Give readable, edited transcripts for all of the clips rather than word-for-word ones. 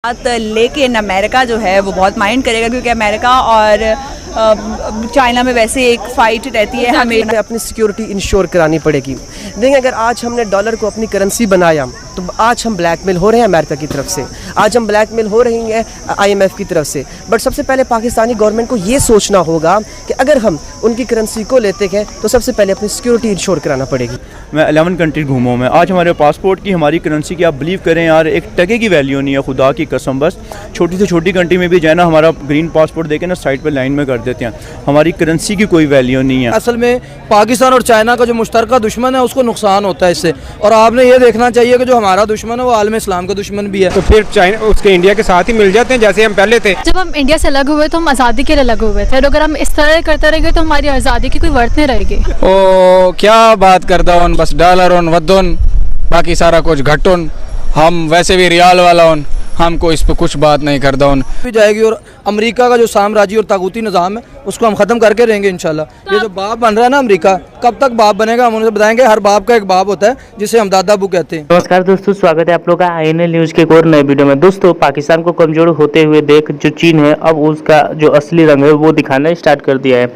लेकिन अमेरिका जो है वो बहुत माइंड करेगा क्योंकि अमेरिका और चाइना में वैसे एक फाइट रहती है। हमें अपनी सिक्योरिटी इंश्योर करानी पड़ेगी। देखिए, अगर आज हमने डॉलर को अपनी करेंसी बनाया तो आज हम ब्लैकमेल हो रहे हैं अमेरिका की तरफ से, आज हम ब्लैकमेल हो रही हैं IMF की तरफ से। बट सबसे पहले पाकिस्तानी गवर्नमेंट को ये सोचना होगा कि अगर हम उनकी करेंसी को लेते हैं तो सबसे पहले अपनी सिक्योरिटी इंश्योर कराना पड़ेगी। मैं 11 कंट्री घूमा हूँ मैं। आज हमारे पासपोर्ट की हमारी करेंसी की आप बिलीव करें यार, एक टके की वैल्यू नहीं है, खुदा की कसम। बस छोटी से छोटी कंट्री में भी जो है ना, हमारा ग्रीन पासपोर्ट देके ना साइड पे लाइन में कर देते हैं। हमारी करेंसी की कोई वैल्यू नहीं है। असल में पाकिस्तान और चाइना का जो मुश्तरका दुश्मन है उसको नुकसान होता है इससे, और आपने ये देखना चाहिए कि जो हमारा दुश्मन है वो आलम इस्लाम का दुश्मन भी है। तो फिर चाइना उसके इंडिया के साथ ही मिल जाते हैं जैसे हम पहले थे। जब हम इंडिया से अलग हुए तो हम आज़ादी के लिए अलग हुए थे, और अगर हम इस तरह करते रहेंगे तो हमारी आज़ादी की कोई वर्थ नहीं रहेगी। ओ क्या बात करता हूँ, बस डॉलर उन वदन बाकी सारा कुछ घटन, हम वैसे भी रियाल वाला उन, हमको इस पर कुछ बात नहीं करता उन भी जाएगी। और अमेरिका का जो साम्राज्य और ताकूती निज़ाम है उसको हम ख़त्म करके रहेंगे इंशाल्लाह। ये जो बाप बन रहा है ना अमेरिका, कब तक बाप बनेगा हम उन्हें बताएंगे। हर बाप का एक बाप होता है जिसे हम दादा अबू कहते हैं। नमस्कार दोस्तों, स्वागत है आप लोग का INL न्यूज़ के एक और नए वीडियो में। दोस्तों, पाकिस्तान को कमज़ोर होते हुए देख जो चीन है अब उसका जो असली रंग है वो दिखाना स्टार्ट कर दिया है।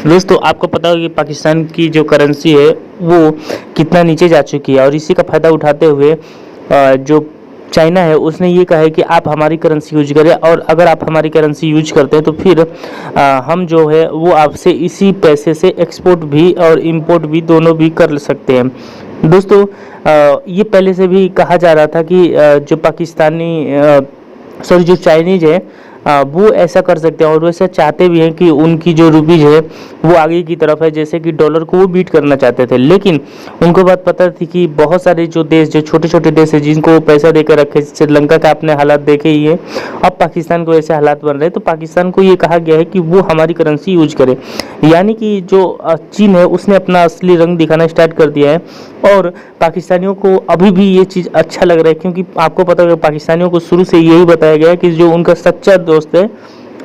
दोस्तों, आपको पता होगा कि पाकिस्तान की जो करेंसी है वो कितना नीचे जा चुकी है, और इसी का फ़ायदा उठाते हुए जो चाइना है उसने ये कहा है कि आप हमारी करेंसी यूज करें, और अगर आप हमारी करेंसी यूज करते हैं तो फिर हम जो है वो आपसे इसी पैसे से एक्सपोर्ट भी और इंपोर्ट भी दोनों भी कर सकते हैं। दोस्तों, ये पहले से भी कहा जा रहा था कि जो चाइनीज है वो ऐसा कर सकते हैं, और वैसे चाहते भी हैं कि उनकी जो रुपीज है वो आगे की तरफ है, जैसे कि डॉलर को वो बीट करना चाहते थे। लेकिन उनको बात पता थी कि बहुत सारे जो देश, जो छोटे छोटे देश है जिनको पैसा देकर रखे, श्रीलंका का आपने हालात देखे ही है, अब पाकिस्तान को ऐसे हालात बन रहे हैं, तो पाकिस्तान को ये कहा गया है कि वो हमारी करेंसी यूज करे। यानी कि जो चीन है उसने अपना असली रंग दिखाना स्टार्ट कर दिया है, और पाकिस्तानियों को अभी भी ये चीज़ अच्छा लग रहा है, क्योंकि आपको पता है पाकिस्तानियों को शुरू से यही बताया गया है कि जो उनका सच्चा दोस्त है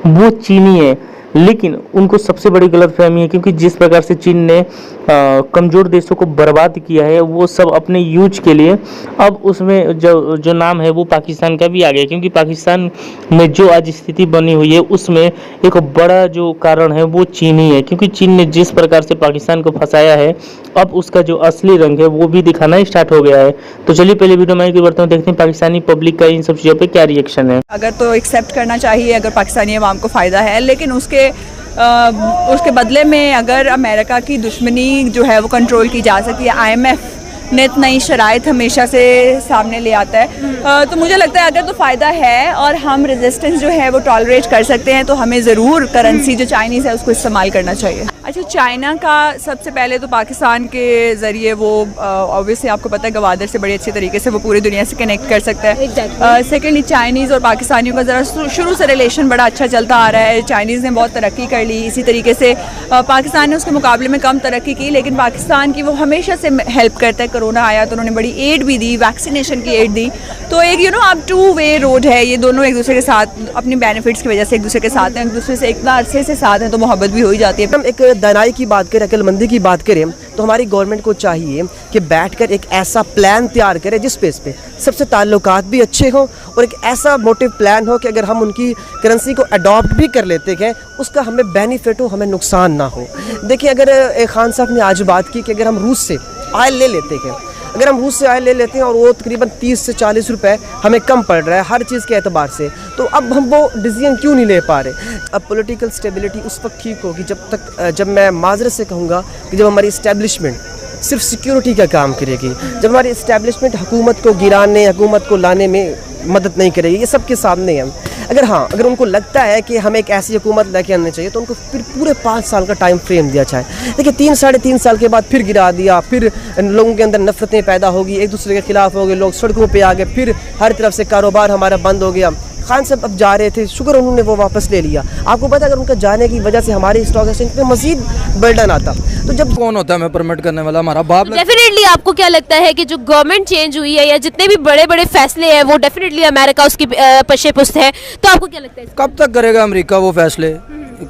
वो चीनी है। लेकिन उनको सबसे बड़ी गलतफहमी है, क्योंकि जिस प्रकार से चीन ने कमज़ोर देशों को बर्बाद किया है वो सब अपने यूज के लिए, अब उसमें जो नाम है वो पाकिस्तान का भी आ गया, क्योंकि पाकिस्तान में जो आज स्थिति बनी हुई है उसमें एक बड़ा जो कारण है वो चीन ही है। क्योंकि चीन ने जिस प्रकार से पाकिस्तान को फंसाया है, अब उसका जो असली रंग है वो भी दिखाना स्टार्ट हो गया है। तो चलिए पहले वीडियो में बढ़ते हैं, देखते हैं पाकिस्तानी पब्लिक का इन सब चीज़ों पर क्या रिएक्शन है। अगर तो एक्सेप्ट करना चाहिए अगर पाकिस्तानी अवाम को फ़ायदा है, लेकिन उसके बदले में अगर अमेरिका की दुश्मनी जो है वो कंट्रोल की जा सकती है। IMF ने नई शराइत हमेशा से सामने ले आता है, तो मुझे लगता है अगर तो फ़ायदा है और हम रेजिस्टेंस जो है वो टॉलरेट कर सकते हैं तो हमें ज़रूर करेंसी जो चाइनीज़ है उसको इस्तेमाल करना चाहिए। अच्छा, चाइना का सबसे पहले तो पाकिस्तान के ज़रिए वो ऑब्वियसली आपको पता है गवादर से बड़े अच्छे तरीके से वो पूरी दुनिया से कनेक्ट कर सकता है। सेकेंडली, चाइनीज़ और पाकिस्तानियों का ज़रा शुरू से रिलेशन बड़ा अच्छा चलता आ रहा है। चाइनीज़ ने बहुत तरक्की कर ली, इसी तरीके से पाकिस्तान ने उसके मुकाबले में कम तरक्की की, लेकिन पाकिस्तान की वो हमेशा से हेल्प करता है। कोरोना आया तो उन्होंने बड़ी एड भी दी, वैक्सीनेशन की एड दी। तो एक अब 2 वे रोड है, ये दोनों एक दूसरे के साथ अपनी बेनिफिट्स की वजह से एक दूसरे के साथ हैं, एक दूसरे से इतना अरसे से साथ हैं तो मोहब्बत भी हो ही जाती है। हम एक दानाई की बात करें, अक्लमंदी की बात करें, तो हमारी गवर्नमेंट को चाहिए कि बैठकर एक ऐसा प्लान तैयार करे जिस बेस पे सबसे ताल्लुकात भी अच्छे हों, और एक ऐसा मोटिव प्लान हो कि अगर हम उनकी करेंसी को अडॉप्ट भी कर लेते हैं उसका हमें बेनिफिट हो, हमें नुकसान ना हो। देखिए, अगर खान साहब ने आज बात की कि अगर हम रूस से ऑयल ले लेते हैं, अगर हम रूस से ऑयल ले लेते हैं और वो तकरीबन 30 से 40 रुपए हमें कम पड़ रहा है हर चीज़ के एतबार से, तो अब हम वो डिसीजन क्यों नहीं ले पा रहे। अब पॉलिटिकल स्टेबिलिटी उस वक्त ठीक होगी जब मैं माजरत से कहूँगा कि जब हमारी इस्टेब्लिशमेंट सिर्फ सिक्योरिटी का काम करेगी, जब हमारी इस्टेब्लिशमेंट हुकूमत को गिराने, हुकूमत को लाने में मदद नहीं करेगी। ये सबके सामने है। अगर उनको लगता है कि हमें एक ऐसी हुकूमत लेके आनी चाहिए तो उनको फिर पूरे 5 साल का टाइम फ्रेम दिया जाए। देखिए, 3-3.5 साल के बाद फिर गिरा दिया, फिर लोगों के अंदर नफरतें पैदा होगी, एक दूसरे के खिलाफ हो गए, लोग सड़कों पे आ गए, फिर हर तरफ से कारोबार हमारा बंद हो गया। खान साहब अब जा रहे थे, शुक्र उन्होंने वो वापस ले लिया। आपको पता है अगर उनका जाने की वजह से हमारे स्टॉक एक्सचेंज पे मजीद बर्डन आता, तो जब कौन होता है हमें परमिट करने वाला, हमारा बाप। डेफिनेटली आपको क्या लगता है कि जो गवर्नमेंट चेंज हुई है या जितने भी बड़े बड़े फैसले हैं वो डेफिनेटली अमेरिका उसकी पशे पुस्त है, तो आपको क्या लगता है कब तक करेगा अमेरिका वो फैसले?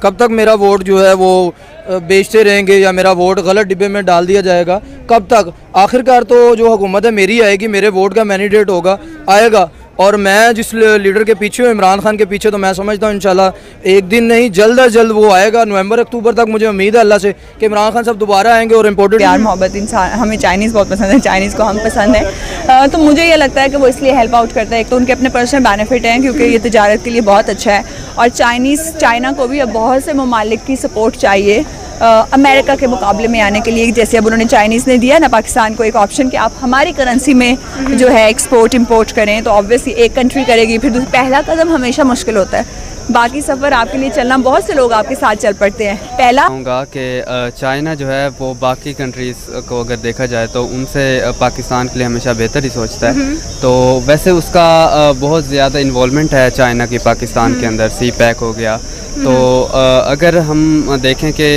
कब तक मेरा वोट जो है वो बेचते रहेंगे या मेरा वोट गलत डिब्बे में डाल दिया जाएगा? कब तक? आखिरकार तो जो हुकूमत है मेरी आएगी, मेरे वोट का मैंडेट होगा, आएगा। और मैं जिस लीडर के पीछे हूँ, इमरान खान के पीछे, तो मैं समझता हूँ इंशाल्लाह एक दिन नहीं जल्द अज जल्द वो आएगा। नवंबर अक्टूबर तक मुझे उम्मीद है अल्लाह से कि इमरान खान साहब दोबारा आएंगे और इम्पोर्टेड। प्यार मोहब्बत इंसान, हमें चाइनीज़ बहुत पसंद है, चाइनीज़ को हम पसंद है, तो मुझे ये लगता है कि वो इसलिए हेल्प आउट करता है। एक तो उनके अपने पर्सनल बेनिफिट हैं क्योंकि ये तजारत के लिए बहुत अच्छा है, और चाइना को भी अब बहुत से ममालिक की सपोर्ट चाहिए अमेरिका के मुकाबले में आने के लिए। जैसे अब उन्होंने चाइनीज़ ने दिया ना पाकिस्तान को एक ऑप्शन कि आप हमारी करेंसी में जो है एक्सपोर्ट इंपोर्ट करें, तो ऑब्वियसली एक कंट्री करेगी, फिर पहला कदम हमेशा मुश्किल होता है, बाकी सफ़र आपके लिए चलना, बहुत से लोग आपके साथ चल पड़ते हैं। पहला कहूँगा कि चाइना जो है वो बाकी कंट्रीज़ को अगर देखा जाए तो उनसे पाकिस्तान के लिए हमेशा बेहतर ही सोचता है। तो वैसे उसका बहुत ज़्यादा इन्वॉल्वमेंट है चाइना की पाकिस्तान के अंदर, सी पैक हो गया। तो अगर हम देखें कि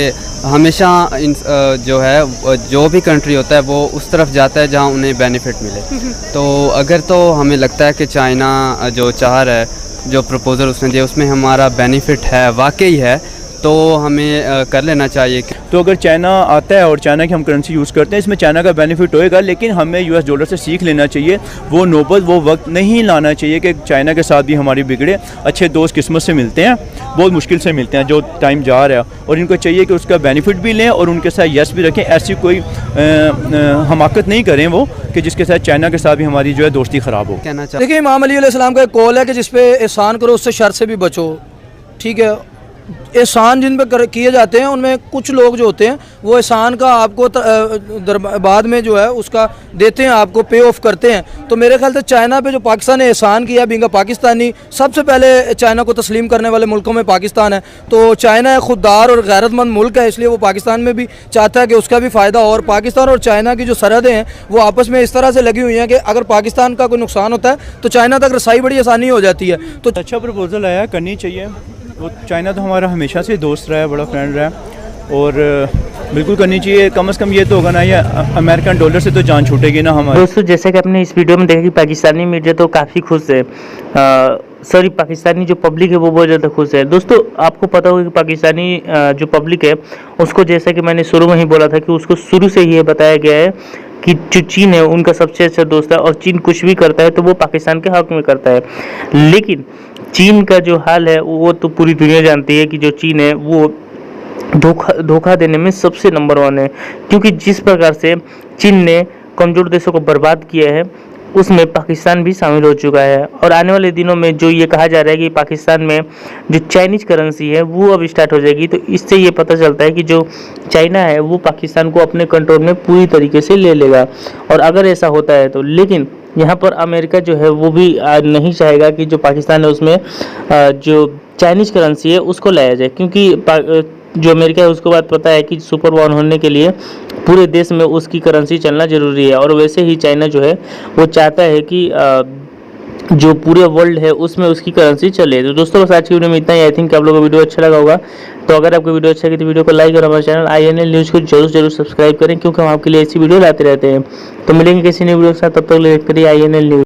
हमेशा जो है जो भी कंट्री होता है वो उस तरफ जाता है जहाँ उन्हें बेनिफिट मिले। तो अगर तो हमें लगता है कि चाइना जो चाह रहा है, जो प्रपोज़ल उसने दिया उसमें हमारा बेनिफिट है, वाकई है, तो हमें कर लेना चाहिए। तो अगर चाइना आता है और चाइना की हम करेंसी यूज़ करते हैं, इसमें चाइना का बेनिफिट होएगा, लेकिन हमें यूएस डॉलर से सीख लेना चाहिए। वो नौबत, वो वक्त नहीं लाना चाहिए कि चाइना के साथ भी हमारी बिगड़े। अच्छे दोस्त किस्मत से मिलते हैं, बहुत मुश्किल से मिलते हैं जो टाइम जा रहा है, और इनको चाहिए कि उसका बेनिफिट भी लें और उनके साथ यस भी रखें। ऐसी कोई हमाकत नहीं करें वो कि जिसके साथ चाइना के साथ भी हमारी जो है दोस्ती ख़राब हो। कहना चाहिए, देखिए इमाम अली अलैहिस्सलाम का एक कौल है कि जिस पे एहसान करो उससे शर से भी बचो। ठीक है, एहसान जिन पे किए जाते हैं उनमें कुछ लोग जो होते हैं वो एहसान का आपको बाद में जो है उसका देते हैं, आपको पे ऑफ करते हैं। तो मेरे ख्याल से चाइना पे जो पाकिस्तान ने एहसान किया, बींगा पाकिस्तानी, सबसे पहले चाइना को तस्लीम करने वाले मुल्कों में पाकिस्तान है। तो चाइना एक खुददार और गैरतमंद मुल्क है, इसलिए वो पाकिस्तान में भी चाहता है कि उसका भी फ़ायदा। और पाकिस्तान और चाइना की जो सरहदें हैं वो आपस में इस तरह से लगी हुई हैं कि अगर पाकिस्तान का कोई नुकसान होता है तो चाइना तक रसाई बड़ी आसानी हो जाती है। तो अच्छा प्रपोज़ल आया, करनी चाहिए। वो चाइना तो हमारा हमेशा से दोस्त रहा है, बड़ा फ्रेंड रहा है, और बिल्कुल करनी चाहिए। कम से कम ये तो होगा ना, या अमेरिकन डॉलर से तो जान छूटेगी ना हमारी। दोस्तों, जैसे कि आपने इस वीडियो में देखा कि पाकिस्तानी मीडिया तो काफ़ी खुश है, सॉरी पाकिस्तानी जो पब्लिक है वो बहुत ज़्यादा खुश है। दोस्तों, आपको पता होगा कि पाकिस्तानी जो पब्लिक है उसको, जैसा कि मैंने शुरू में ही बोला था कि उसको शुरू से ही ये बताया गया है कि जो चीन है उनका सबसे अच्छा दोस्त है, और चीन कुछ भी करता है तो वो पाकिस्तान के हक में करता है। लेकिन चीन का जो हाल है वो तो पूरी दुनिया जानती है कि जो चीन है वो धोखा देने में सबसे नंबर 1 है, क्योंकि जिस प्रकार से चीन ने कमज़ोर देशों को बर्बाद किया है उसमें पाकिस्तान भी शामिल हो चुका है। और आने वाले दिनों में जो ये कहा जा रहा है कि पाकिस्तान में जो चाइनीज़ करेंसी है वो अब स्टार्ट हो जाएगी, तो इससे ये पता चलता है कि जो चाइना है वो पाकिस्तान को अपने कंट्रोल में पूरी तरीके से ले लेगा। और अगर ऐसा होता है तो, लेकिन यहाँ पर अमेरिका जो है वो भी नहीं चाहेगा कि जो पाकिस्तान है उसमें जो चाइनीज़ करेंसी है उसको लाया जाए, क्योंकि जो अमेरिका है उसको बात पता है कि सुपर पावर होने के लिए पूरे देश में उसकी करेंसी चलना ज़रूरी है। और वैसे ही चाइना जो है वो चाहता है कि जो पूरे वर्ल्ड है उसमें उसकी करेंसी चले। तो दोस्तों, बस आज की वीडियो में इतना ही। आई थिंक आप लोगों को वीडियो अच्छा लगा होगा। तो अगर आपको वीडियो अच्छा लगी तो वीडियो को लाइक और हमारे चैनल INL न्यूज़ को जरूर सब्सक्राइब करें, क्योंकि हम आपके लिए ऐसी वीडियो लाते रहते हैं। तो मिलेंगे किसी नई वीडियो के साथ, तब तक देखते रहिए INL न्यूज़।